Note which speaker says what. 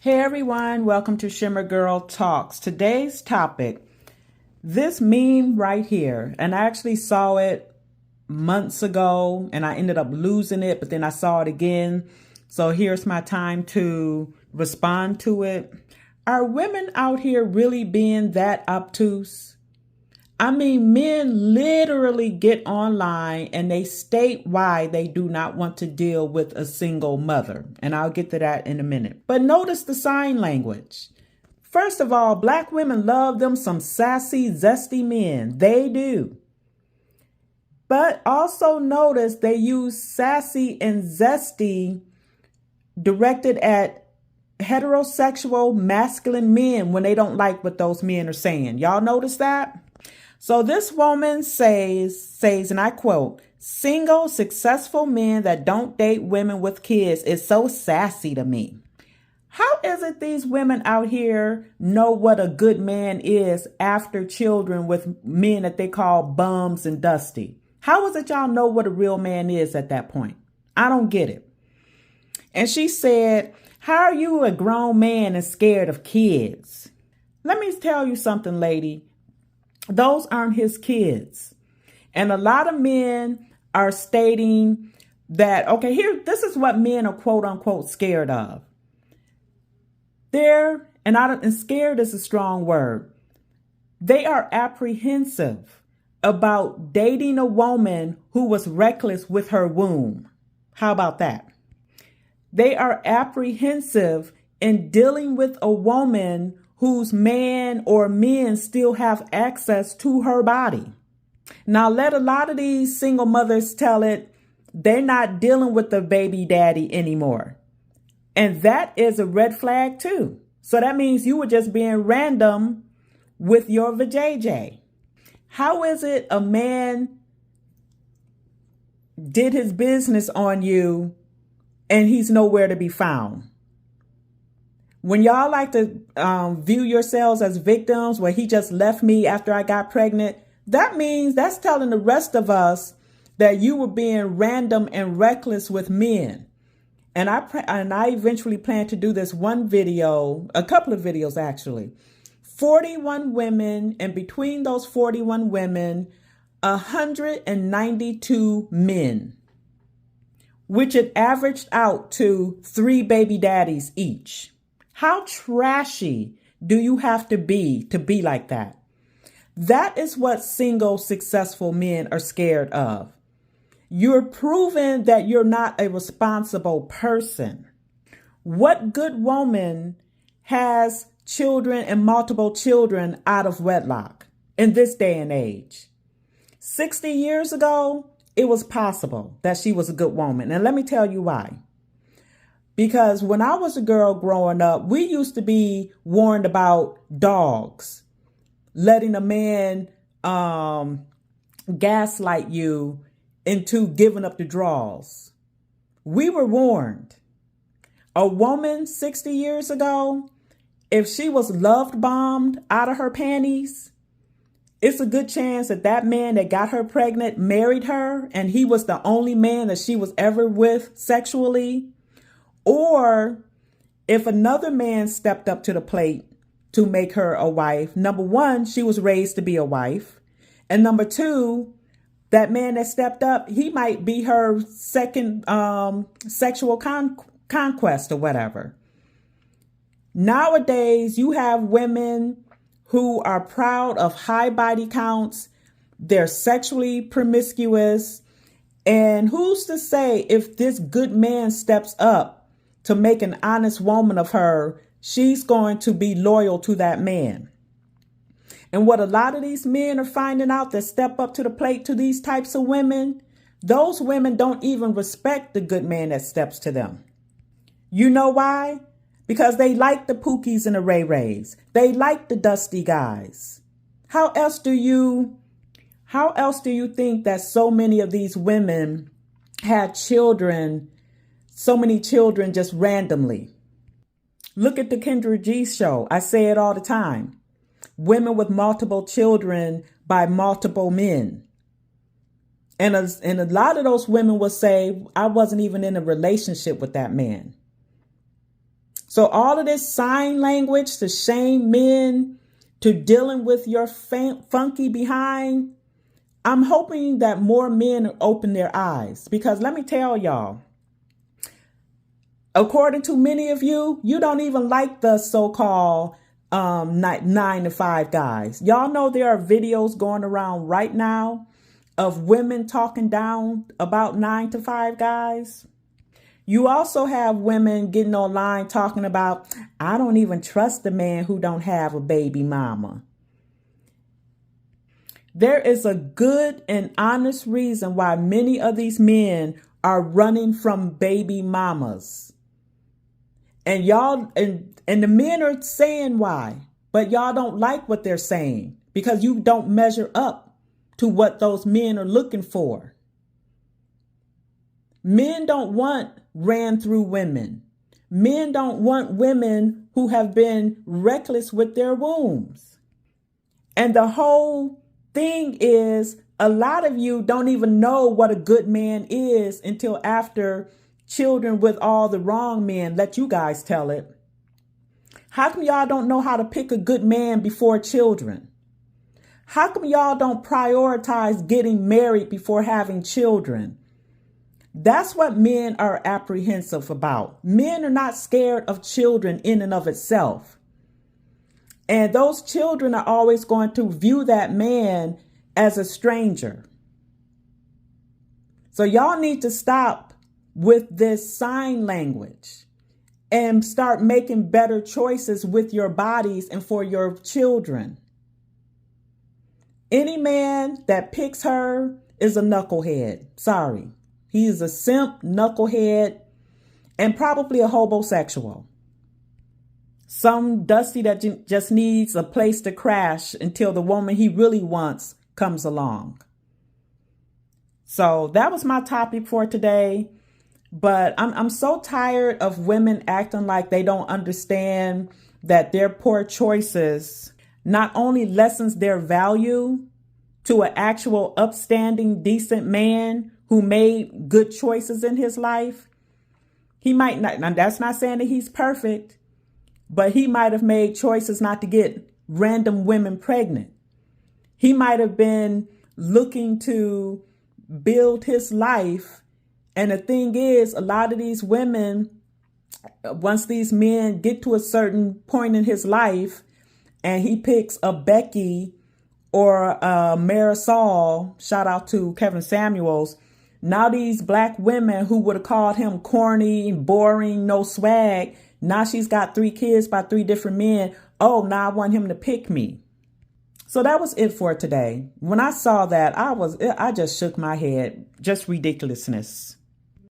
Speaker 1: Hey everyone, welcome to Shimmer Girl Talks. Today's topic, this meme right here, and I actually saw it months ago and I ended up losing it, but then I saw it again. So here's my time to respond to it. Are women out here really being that obtuse? I mean, men literally get online and they state why they do not want to deal with a single mother. And I'll get to that in a minute. But notice the sign language. First of all, black women love them some sassy, zesty men. They do. But also notice they use sassy and zesty directed at heterosexual masculine men when they don't like what those men are saying. Y'all notice that? So this woman says, and I quote, "Single, successful men that don't date women with kids is so sassy to me." How is it these women out here know what a good man is after children with men that they call bums and dusty? How is it y'all know what a real man is at that point? I don't get it. And she said, "How are you a grown man and scared of kids?" Let me tell you something, lady. Those aren't his kids. And a lot of men are stating that, okay, this is what men are quote unquote scared of. And scared is a strong word. They are apprehensive about dating a woman who was reckless with her womb. How about that? They are apprehensive in dealing with a woman whose man or men still have access to her body. Now, let a lot of these single mothers tell it, they're not dealing with the baby daddy anymore. And that is a red flag too. So that means you were just being random with your vajayjay. How is it a man did his business on you and he's nowhere to be found? When y'all like to view yourselves as victims, where he just left me after I got pregnant, that means that's telling the rest of us that you were being random and reckless with men. And I eventually plan to do this one video, a couple of videos actually. 41 women, and between those 41 women, 192 men, which it averaged out to 3 baby daddies each. How trashy do you have to be like that? That is what single, successful men are scared of. You're proving that you're not a responsible person. What good woman has children and multiple children out of wedlock in this day and age? 60 years ago, it was possible that she was a good woman. And let me tell you why. Because when I was a girl growing up, we used to be warned about dogs, letting a man gaslight you into giving up the draws. We were warned. A woman 60 years ago, if she was loved bombed out of her panties, it's a good chance that that man that got her pregnant married her and he was the only man that she was ever with sexually. Or if another man stepped up to the plate to make her a wife, number one, she was raised to be a wife. And number two, that man that stepped up, he might be her second sexual conquest or whatever. Nowadays, you have women who are proud of high body counts. They're sexually promiscuous. And who's to say if this good man steps up to make an honest woman of her, she's going to be loyal to that man? And what a lot of these men are finding out that step up to the plate to these types of women, those women don't even respect the good man that steps to them. You know why? Because they like the Pookies and the Ray Rays. They like the dusty guys. How else do you think that so many of these women had children, so many children just randomly? Look at the Kendra G show. I say it all the time. Women with multiple children by multiple men. And a lot of those women will say, I wasn't even in a relationship with that man. So all of this sign language to shame men, to dealing with your funky behind, I'm hoping that more men open their eyes, because let me tell y'all, according to many of you, you don't even like the so-called 9 to 5 guys. Y'all know there are videos going around right now of women talking down about 9 to 5 guys. You also have women getting online talking about, I don't even trust a man who don't have a baby mama. There is a good and honest reason why many of these men are running from baby mamas. And y'all, and the men are saying why, but y'all don't like what they're saying because you don't measure up to what those men are looking for. Men don't want ran through women. Men don't want women who have been reckless with their wombs. And the whole thing is, a lot of you don't even know what a good man is until after children with all the wrong men let you guys tell it. How come y'all don't know how to pick a good man before children? How come y'all don't prioritize getting married before having children? That's what men are apprehensive about. Men are not scared of children in and of itself. And those children are always going to view that man as a stranger. So y'all need to stop with this sign language and start making better choices with your bodies and for your children. Any man that picks her is a knucklehead. Sorry. He is a simp, knucklehead, and probably a homosexual. Some dusty that just needs a place to crash until the woman he really wants comes along. So that was my topic for today. But I'm so tired of women acting like they don't understand that their poor choices not only lessens their value to an actual upstanding, decent man who made good choices in his life. He might not, now that's not saying that he's perfect, but he might have made choices not to get random women pregnant. He might have been looking to build his life. And the thing is, a lot of these women, once these men get to a certain point in his life and he picks a Becky or a Marisol, shout out to Kevin Samuels, now these black women who would have called him corny, boring, no swag, now she's got 3 kids by 3 different men. Oh, now I want him to pick me. So that was it for today. When I saw that, I just shook my head. Just ridiculousness.